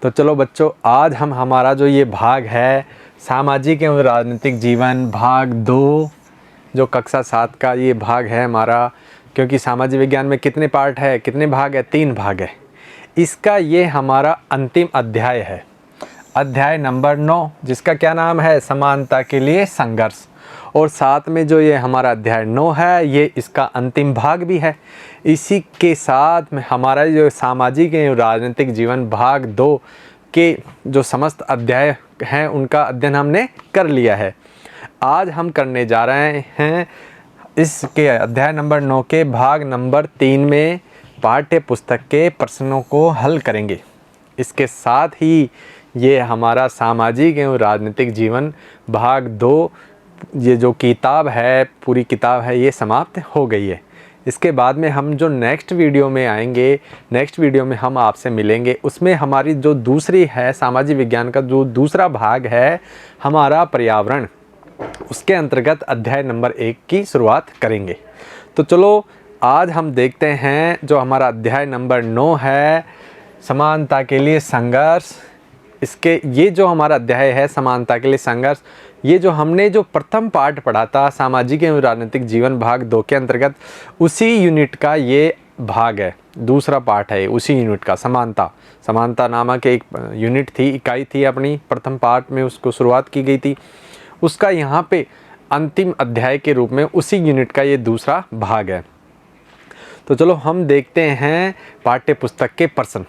तो चलो बच्चों, आज हम हमारा जो ये भाग है सामाजिक एवं राजनीतिक जीवन भाग 2, जो कक्षा 7 का ये भाग है हमारा, क्योंकि सामाजिक विज्ञान में कितने पार्ट है, कितने भाग है, 3 भाग है। इसका ये हमारा अंतिम अध्याय है, अध्याय नंबर 9, जिसका क्या नाम है, समानता के लिए संघर्ष। और साथ में जो ये हमारा अध्याय 9 है, ये इसका अंतिम भाग भी है। इसी के साथ में हमारा जो सामाजिक एवं राजनीतिक जीवन भाग 2 के जो समस्त अध्याय हैं उनका अध्ययन हमने कर लिया है। आज हम करने जा रहे हैं इसके अध्याय नंबर 9 के भाग नंबर 3 में पाठ्य पुस्तक के प्रश्नों को हल करेंगे। इसके साथ ही ये हमारा सामाजिक एवं राजनीतिक जीवन भाग 2 ये जो किताब है, पूरी किताब है, ये समाप्त हो गई है। इसके बाद में हम जो नेक्स्ट वीडियो में आएंगे, नेक्स्ट वीडियो में हम आपसे मिलेंगे। उसमें हमारी जो दूसरी है सामाजिक विज्ञान का जो दूसरा भाग है हमारा पर्यावरण, उसके अंतर्गत अध्याय नंबर 1 की शुरुआत करेंगे। तो चलो आज हम देखते हैं जो हमारा अध्याय नंबर 9 है, समानता के लिए संघर्ष। इसके ये जो हमारा अध्याय है समानता के लिए संघर्ष, ये जो हमने जो प्रथम पाठ पढ़ा था सामाजिक एवं राजनीतिक जीवन भाग 2 के अंतर्गत, उसी यूनिट का ये भाग है, दूसरा पाठ है उसी यूनिट का। समानता नामक एक यूनिट थी, इकाई थी अपनी, प्रथम पाठ में उसको शुरुआत की गई थी, उसका यहाँ पे अंतिम अध्याय के रूप में उसी यूनिट का ये दूसरा भाग है। तो चलो हम देखते हैं पाठ्य पुस्तक के प्रश्न।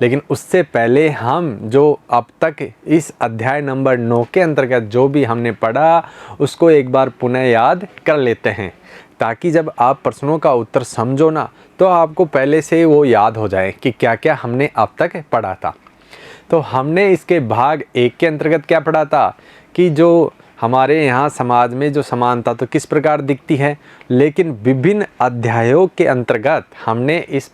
लेकिन उससे पहले हम जो अब तक इस अध्याय नंबर 9 के अंतर्गत जो भी हमने पढ़ा उसको एक बार पुनः याद कर लेते हैं, ताकि जब आप प्रश्नों का उत्तर समझो ना तो आपको पहले से वो याद हो जाए कि क्या क्या हमने अब तक पढ़ा था। तो हमने इसके भाग 1 के अंतर्गत क्या पढ़ा था कि जो हमारे यहाँ समाज में जो समानता तो किस प्रकार दिखती है, लेकिन विभिन्न अध्यायों के अंतर्गत हमने इस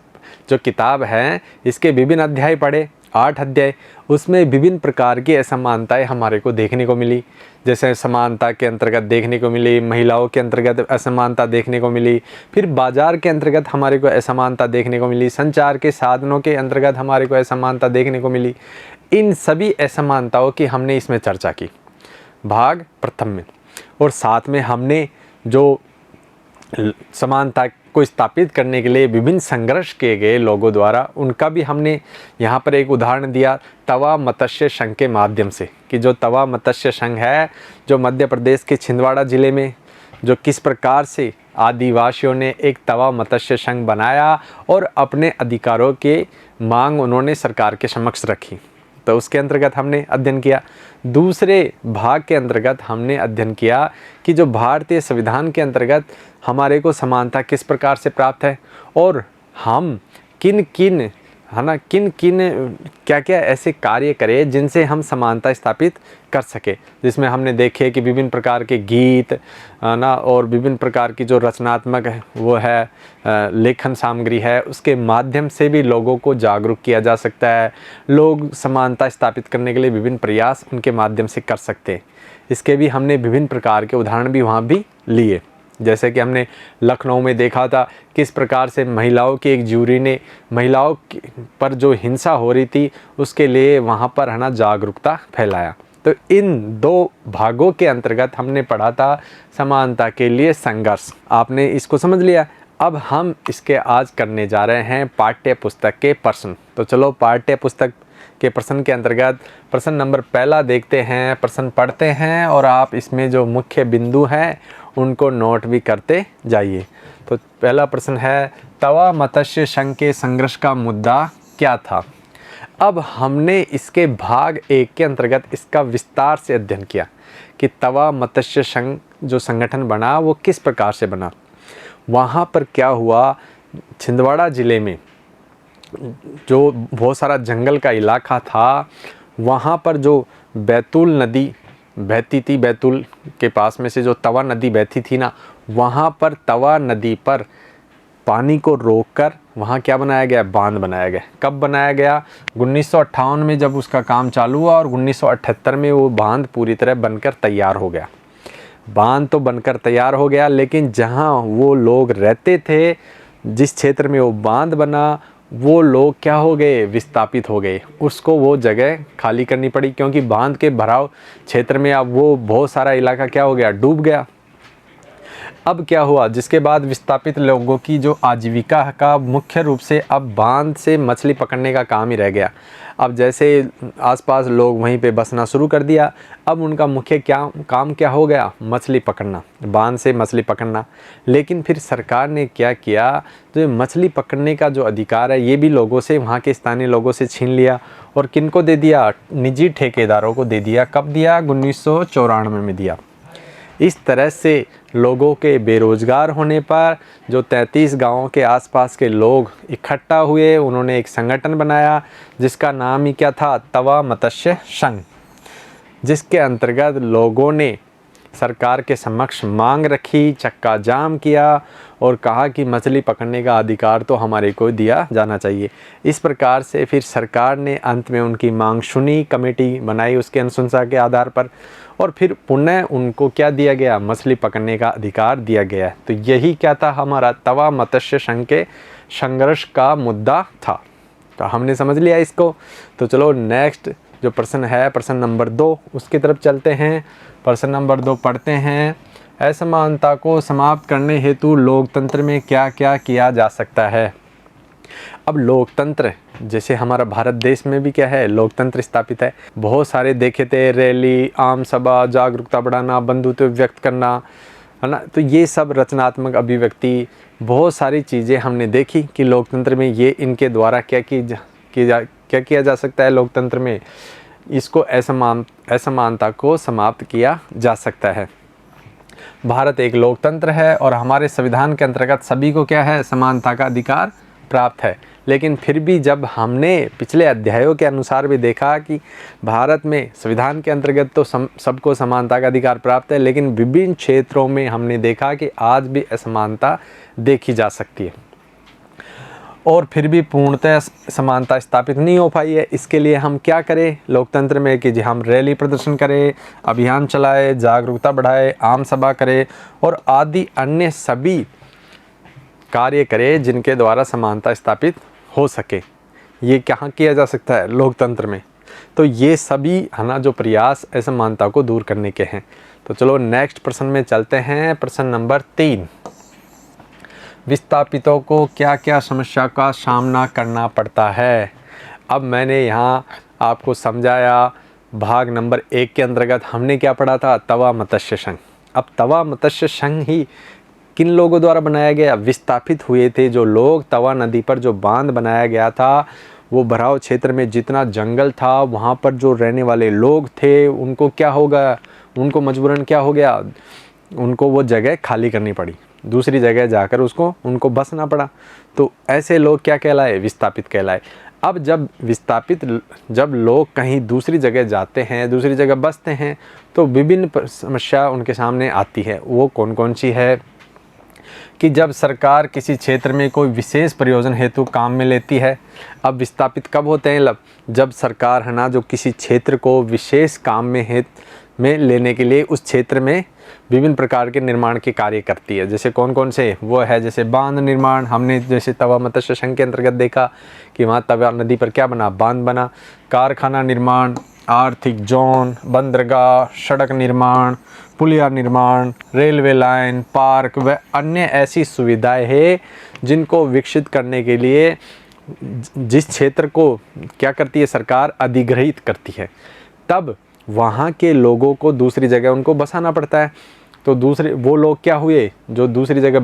जो किताब है इसके विभिन्न अध्याय पढ़े, 8 अध्याय। उसमें विभिन्न प्रकार की असमानताएं हमारे को देखने को मिली। जैसे समानता के अंतर्गत देखने को मिली, महिलाओं के अंतर्गत असमानता देखने को मिली, फिर बाजार के अंतर्गत हमारे को असमानता देखने को मिली, संचार के साधनों के अंतर्गत हमारे को असमानता देखने को मिली। इन सभी असमानताओं की हमने इसमें चर्चा की भाग प्रथम में। और साथ में हमने जो समानता को स्थापित करने के लिए विभिन्न संघर्ष किए गए लोगों द्वारा, उनका भी हमने यहाँ पर एक उदाहरण दिया तवा मत्स्य संघ के माध्यम से, कि जो तवा मत्स्य संघ है जो मध्य प्रदेश के छिंदवाड़ा ज़िले में, जो किस प्रकार से आदिवासियों ने एक तवा मत्स्य संघ बनाया और अपने अधिकारों के मांग उन्होंने सरकार के समक्ष रखी। तो उसके अंतर्गत हमने अध्ययन किया। दूसरे भाग के अंतर्गत हमने अध्ययन किया कि जो भारतीय संविधान के अंतर्गत हमारे को समानता किस प्रकार से प्राप्त है और हम किन किन क्या क्या ऐसे कार्य करें जिनसे हम समानता स्थापित कर सके, जिसमें हमने देखे कि विभिन्न प्रकार के गीत ना और विभिन्न प्रकार की जो रचनात्मक वो है लेखन सामग्री है, उसके माध्यम से भी लोगों को जागरूक किया जा सकता है। लोग समानता स्थापित करने के लिए विभिन्न प्रयास उनके माध्यम से कर सकते हैं। इसके भी हमने विभिन्न प्रकार के उदाहरण भी वहाँ भी लिए। जैसे कि हमने लखनऊ में देखा था किस प्रकार से महिलाओं की एक जूरी ने महिलाओं पर जो हिंसा हो रही थी उसके लिए वहाँ पर है ना जागरूकता फैलाया। तो इन 2 भागों के अंतर्गत हमने पढ़ा था समानता के लिए संघर्ष। आपने इसको समझ लिया। अब हम इसके आज करने जा रहे हैं पाठ्य पुस्तक के प्रश्न। तो चलो पाठ्य पुस्तक के प्रश्न के अंतर्गत प्रश्न नंबर 1 देखते हैं, प्रश्न पढ़ते हैं और आप इसमें जो मुख्य बिंदु हैं उनको नोट भी करते जाइए। तो पहला प्रश्न है, तवा मत्स्य संघ के संघर्ष का मुद्दा क्या था। अब हमने इसके भाग 1 के अंतर्गत इसका विस्तार से अध्ययन किया कि तवा मत्स्य संघ जो संगठन बना वो किस प्रकार से बना। वहाँ पर क्या हुआ, छिंदवाड़ा ज़िले में जो बहुत सारा जंगल का इलाका था, वहाँ पर जो बैतूल नदी बहती थी, बैतूल के पास में से जो तवा नदी बहती थी ना, वहाँ पर तवा नदी पर पानी को रोककर वहाँ क्या बनाया गया, बांध बनाया गया। कब बनाया गया, 1958 में जब उसका काम चालू हुआ और 1978 में वो बांध पूरी तरह बनकर तैयार हो गया। बांध तो बनकर तैयार हो गया, लेकिन जहाँ वो लोग रहते थे, जिस क्षेत्र में वो बांध बना, वो लोग क्या हो गए, विस्थापित हो गए, उसको वो जगह खाली करनी पड़ी, क्योंकि बांध के भराव क्षेत्र में अब वो बहुत सारा इलाका क्या हो गया, डूब गया। अब क्या हुआ, जिसके बाद विस्थापित लोगों की जो आजीविका का मुख्य रूप से अब बांध से मछली पकड़ने का काम ही रह गया। अब जैसे आसपास लोग वहीं पे बसना शुरू कर दिया, अब उनका मुख्य काम क्या हो गया, मछली पकड़ना, बांध से मछली पकड़ना। लेकिन फिर सरकार ने क्या किया, जो मछली पकड़ने का जो अधिकार है ये भी लोगों से, वहाँ के स्थानीय लोगों से छीन लिया और किनको दे दिया, निजी ठेकेदारों को दे दिया। कब दिया, 1994 में दिया। इस तरह से लोगों के बेरोज़गार होने पर जो 33 गांवों के आसपास के लोग इकट्ठा हुए, उन्होंने एक संगठन बनाया जिसका नाम ही क्या था, तवा मत्स्य संघ, जिसके अंतर्गत लोगों ने सरकार के समक्ष मांग रखी, चक्का जाम किया और कहा कि मछली पकड़ने का अधिकार तो हमारे को दिया जाना चाहिए। इस प्रकार से फिर सरकार ने अंत में उनकी मांग सुनी, कमेटी बनाई उसके अनुशंसा के आधार पर, और फिर पुनः उनको क्या दिया गया, मछली पकड़ने का अधिकार दिया गया। तो यही क्या था, हमारा तवा मत्स्य संघ के संघर्ष का मुद्दा था। तो हमने समझ लिया इसको। तो चलो नेक्स्ट जो प्रश्न है, प्रश्न नंबर 2, उसकी तरफ चलते हैं। प्रश्न नंबर 2 पढ़ते हैं। असमानता को समाप्त करने हेतु लोकतंत्र में क्या क्या किया जा सकता है। अब लोकतंत्र, जैसे हमारा भारत देश में भी क्या है, लोकतंत्र स्थापित है। बहुत सारे देखे थे, रैली, आम सभा, जागरूकता बढ़ाना, बंधुत्व व्यक्त करना, है ना। तो ये सब रचनात्मक अभिव्यक्ति, बहुत सारी चीज़ें हमने देखी कि लोकतंत्र में ये इनके द्वारा क्या किया जा सकता है। लोकतंत्र में इसको असमानता को समाप्त किया जा सकता है। भारत एक लोकतंत्र है और हमारे संविधान के अंतर्गत सभी को क्या है, समानता का अधिकार प्राप्त है। लेकिन फिर भी जब हमने पिछले अध्यायों के अनुसार भी देखा कि भारत में संविधान के अंतर्गत तो सबको समानता का अधिकार प्राप्त है, लेकिन विभिन्न क्षेत्रों में हमने देखा कि आज भी असमानता देखी जा सकती है और फिर भी पूर्णतः समानता स्थापित नहीं हो पाई है। इसके लिए हम क्या करें लोकतंत्र में कि जी हम रैली प्रदर्शन करें, अभियान चलाएं, जागरूकता बढ़ाएं, आम सभा करें और आदि अन्य सभी कार्य करें जिनके द्वारा समानता स्थापित हो सके। ये कहाँ किया जा सकता है, लोकतंत्र में। तो ये सभी है ना जो प्रयास असमानता को दूर करने के हैं। तो चलो नेक्स्ट प्रश्न में चलते हैं। प्रश्न नंबर 3, विस्थापितों को क्या क्या समस्या का सामना करना पड़ता है। अब मैंने यहाँ आपको समझाया, भाग नंबर 1 के अंतर्गत हमने क्या पढ़ा था, तवा मत्स्य संघ। अब तवा मत्स्य संघ ही किन लोगों द्वारा बनाया गया, विस्थापित हुए थे जो लोग। तवा नदी पर जो बांध बनाया गया था, वो भराव क्षेत्र में जितना जंगल था, वहाँ पर जो रहने वाले लोग थे उनको क्या होगा, उनको मजबूरन क्या हो गया, उनको वो जगह खाली करनी पड़ी, दूसरी जगह जाकर उनको बसना पड़ा। तो ऐसे लोग क्या कहलाए, विस्थापित कहलाए। अब जब लोग कहीं दूसरी जगह जाते हैं, दूसरी जगह बसते हैं, तो विभिन्न समस्या उनके सामने आती है। वो कौन कौन सी है कि जब सरकार किसी क्षेत्र में कोई विशेष प्रयोजन हेतु काम में लेती है। अब विस्थापित कब होते हैं, जब सरकार है ना जो किसी क्षेत्र को विशेष काम में लेने के लिए उस क्षेत्र में विभिन्न प्रकार के निर्माण के कार्य करती है। जैसे कौन कौन से, वो है जैसे बांध निर्माण। हमने जैसे तवा मत्स्य संघ के अंतर्गत देखा कि वहाँ तवा नदी पर क्या बना, बांध बना। कारखाना निर्माण, आर्थिक जोन, बंदरगाह, सड़क निर्माण, पुलिया निर्माण, रेलवे लाइन, पार्क व अन्य ऐसी सुविधाएं हैं जिनको विकसित करने के लिए जिस क्षेत्र को क्या करती है सरकार, अधिग्रहित करती है। तब वहाँ के लोगों को दूसरी जगह उनको बसाना पड़ता है। तो दूसरे वो लोग क्या हुए जो दूसरी जगह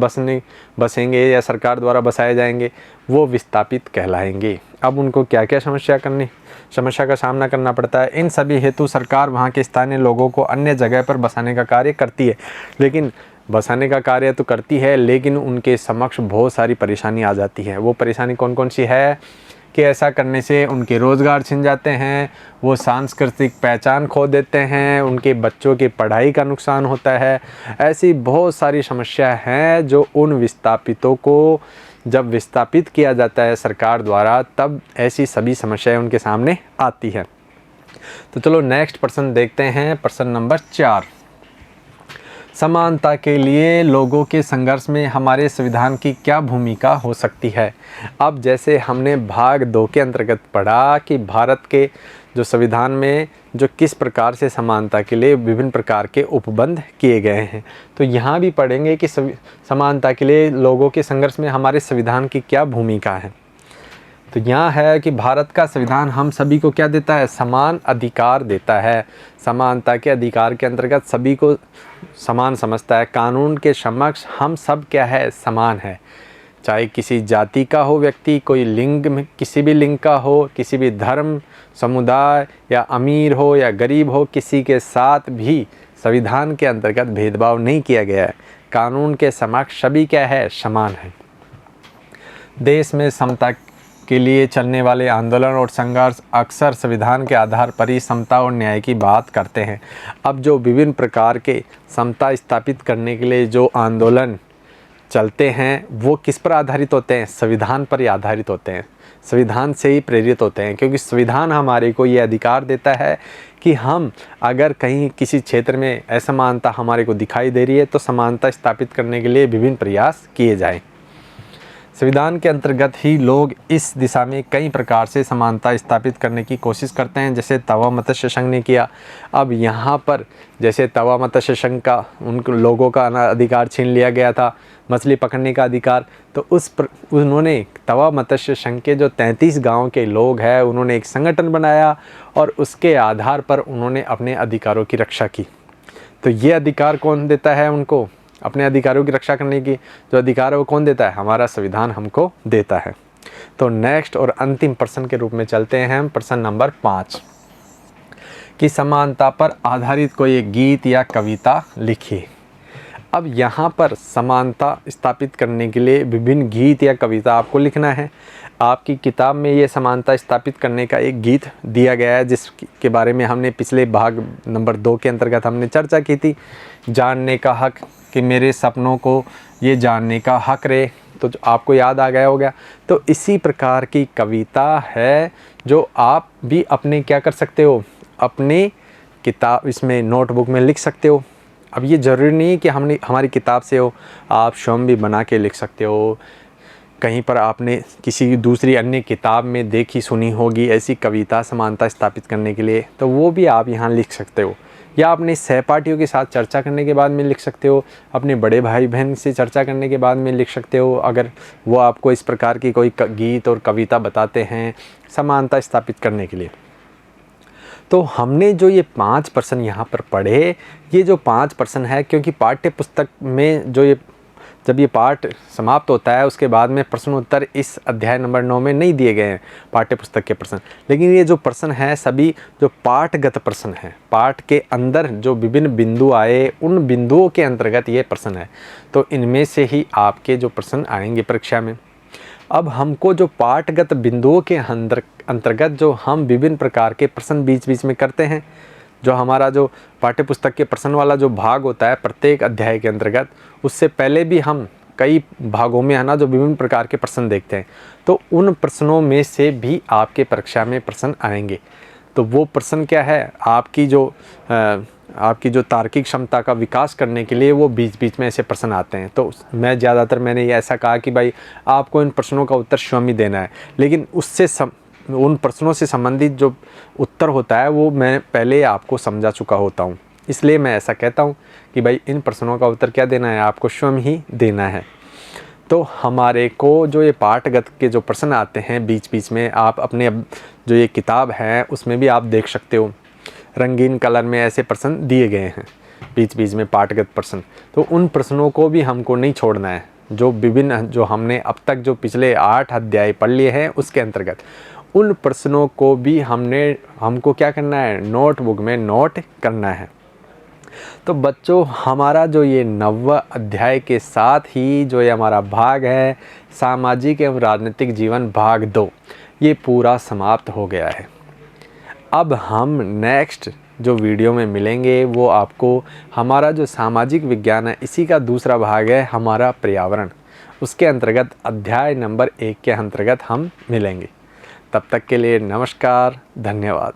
बसेंगे या सरकार द्वारा बसाए जाएंगे, वो विस्थापित कहलाएंगे। अब उनको क्या क्या समस्या का सामना करना पड़ता है। इन सभी हेतु सरकार वहाँ के स्थानीय लोगों को अन्य जगह पर बसाने का कार्य करती है। लेकिन बसाने का कार्य तो करती है, लेकिन उनके समक्ष बहुत सारी परेशानी आ जाती है। वो परेशानी कौन कौन सी है कि ऐसा करने से उनके रोज़गार छिन जाते हैं, वो सांस्कृतिक पहचान खो देते हैं, उनके बच्चों की पढ़ाई का नुकसान होता है। ऐसी बहुत सारी समस्या हैं जो उन विस्थापितों को जब विस्थापित किया जाता है सरकार द्वारा, तब ऐसी सभी समस्याएं उनके सामने आती है। तो चलो नेक्स्ट प्रश्न देखते हैं, प्रश्न नंबर 4। समानता के लिए लोगों के संघर्ष में हमारे संविधान की क्या भूमिका हो सकती है। अब जैसे हमने भाग 2 के अंतर्गत पढ़ा कि भारत के जो संविधान में जो किस प्रकार से समानता के लिए विभिन्न प्रकार के उपबंध किए गए हैं, तो यहाँ भी पढ़ेंगे कि समानता के लिए लोगों के संघर्ष में हमारे संविधान की क्या भूमिका है। तो यहाँ है कि भारत का संविधान हम सभी को क्या देता है, समान अधिकार देता है। समानता के अधिकार के अंतर्गत सभी को समान समझता है। कानून के समक्ष हम सब क्या है, समान है। चाहे किसी जाति का हो व्यक्ति, कोई लिंग में किसी भी लिंग का हो, किसी भी धर्म समुदाय या अमीर हो या गरीब हो, किसी के साथ भी संविधान के अंतर्गत भेदभाव नहीं किया गया है। कानून के समक्ष सभी क्या है, समान है। देश में समता के लिए चलने वाले आंदोलन और संघर्ष अक्सर संविधान के आधार पर ही समता और न्याय की बात करते हैं। अब जो विभिन्न प्रकार के समता स्थापित करने के लिए जो आंदोलन चलते हैं वो किस पर आधारित होते हैं, संविधान पर ही आधारित होते हैं, संविधान से ही प्रेरित होते हैं। क्योंकि संविधान हमारे को ये अधिकार देता है कि हम अगर कहीं किसी क्षेत्र में असमानता हमारे को दिखाई दे रही है तो समानता स्थापित करने के लिए विभिन्न प्रयास किए जाएं। संविधान के अंतर्गत ही लोग इस दिशा में कई प्रकार से समानता स्थापित करने की कोशिश करते हैं, जैसे तवा मत्स्य संघ ने किया। अब यहाँ पर जैसे तवा मत्स्य संघ का उन लोगों का अधिकार छीन लिया गया था, मछली पकड़ने का अधिकार, तो उन्होंने तवा मत्स्य संघ के जो 33 गाँव के लोग हैं उन्होंने एक संगठन बनाया और उसके आधार पर उन्होंने अपने अधिकारों की रक्षा की। तो ये अधिकार कौन देता है उनको, अपने अधिकारों की रक्षा करने की जो अधिकार है वो कौन देता है, हमारा संविधान हमको देता है। तो नेक्स्ट और अंतिम प्रश्न के रूप में चलते हैं हम, प्रश्न नंबर 5 कि समानता पर आधारित कोई एक गीत या कविता लिखिए। अब यहाँ पर समानता स्थापित करने के लिए विभिन्न गीत या कविता आपको लिखना है। आपकी किताब में ये समानता स्थापित करने का एक गीत दिया गया है जिसके बारे में हमने पिछले भाग नंबर 2 के अंतर्गत हमने चर्चा की थी। जानने का हक, कि मेरे सपनों को ये जानने का हक रे, तो आपको याद आ गया होगा। तो इसी प्रकार की कविता है जो आप भी अपने क्या कर सकते हो, अपने किताब इसमें नोटबुक में लिख सकते हो। अब ये ज़रूरी नहीं है कि हमारी किताब से हो, आप स्वयं भी बना के लिख सकते हो। कहीं पर आपने किसी दूसरी अन्य किताब में देखी सुनी होगी ऐसी कविता समानता स्थापित करने के लिए, तो वो भी आप यहाँ लिख सकते हो। या अपने सहपाठियों के साथ चर्चा करने के बाद में लिख सकते हो, अपने बड़े भाई बहन से चर्चा करने के बाद में लिख सकते हो, अगर वो आपको इस प्रकार की कोई गीत और कविता बताते हैं समानता स्थापित करने के लिए। तो हमने जो ये 5 प्रश्न यहाँ पर पढ़े, ये जो 5 प्रश्न है, क्योंकि पाठ्य पुस्तक में जो जब ये पाठ समाप्त होता है उसके बाद में प्रश्नोत्तर इस अध्याय नंबर 9 में नहीं दिए गए हैं पाठ्य पुस्तक के प्रश्न, लेकिन ये जो प्रश्न हैं सभी जो पाठगत प्रश्न हैं, पाठ के अंदर जो विभिन्न बिंदु आए उन बिंदुओं के अंतर्गत ये प्रश्न है। तो इनमें से ही आपके जो प्रश्न आएंगे परीक्षा में। अब हमको जो पाठगत बिंदुओं के अंतर्गत जो हम विभिन्न प्रकार के प्रश्न बीच बीच में करते हैं, जो हमारा जो पाठ्य पुस्तक के प्रश्न वाला जो भाग होता है प्रत्येक अध्याय के अंतर्गत, उससे पहले भी हम कई भागों में है ना जो विभिन्न प्रकार के प्रश्न देखते हैं। तो उन प्रश्नों में से भी आपके परीक्षा में प्रश्न आएंगे। तो वो प्रश्न क्या है, आपकी जो तार्किक क्षमता का विकास करने के लिए वो बीच बीच में ऐसे प्रश्न आते हैं। तो मैंने ये ऐसा कहा कि भाई आपको इन प्रश्नों का उत्तर स्वयं ही देना है, लेकिन उन प्रश्नों से संबंधित जो उत्तर होता है वो मैं पहले आपको समझा चुका होता हूँ, इसलिए मैं ऐसा कहता हूँ कि भाई इन प्रश्नों का उत्तर क्या देना है, आपको स्वयं ही देना है। तो हमारे को जो ये पाठगत के जो प्रश्न आते हैं बीच बीच में, आप अपने जो ये किताब है उसमें भी आप देख सकते हो, रंगीन कलर में ऐसे प्रश्न दिए गए हैं बीच बीच में पाठगत प्रश्न। तो उन प्रश्नों को भी हमको नहीं छोड़ना है, जो हमने अब तक जो पिछले 8 अध्याय पढ़ लिए हैं उसके अंतर्गत उन प्रश्नों को भी हमको क्या करना है, नोटबुक में नोट करना है। तो बच्चों हमारा जो ये 9वां अध्याय के साथ ही जो ये हमारा भाग है सामाजिक एवं राजनीतिक जीवन भाग 2 ये पूरा समाप्त हो गया है। अब हम नेक्स्ट जो वीडियो में मिलेंगे वो आपको हमारा जो सामाजिक विज्ञान है इसी का दूसरा भाग है हमारा पर्यावरण, उसके अंतर्गत अध्याय नंबर 1 के अंतर्गत हम मिलेंगे। तब तक के लिए नमस्कार, धन्यवाद।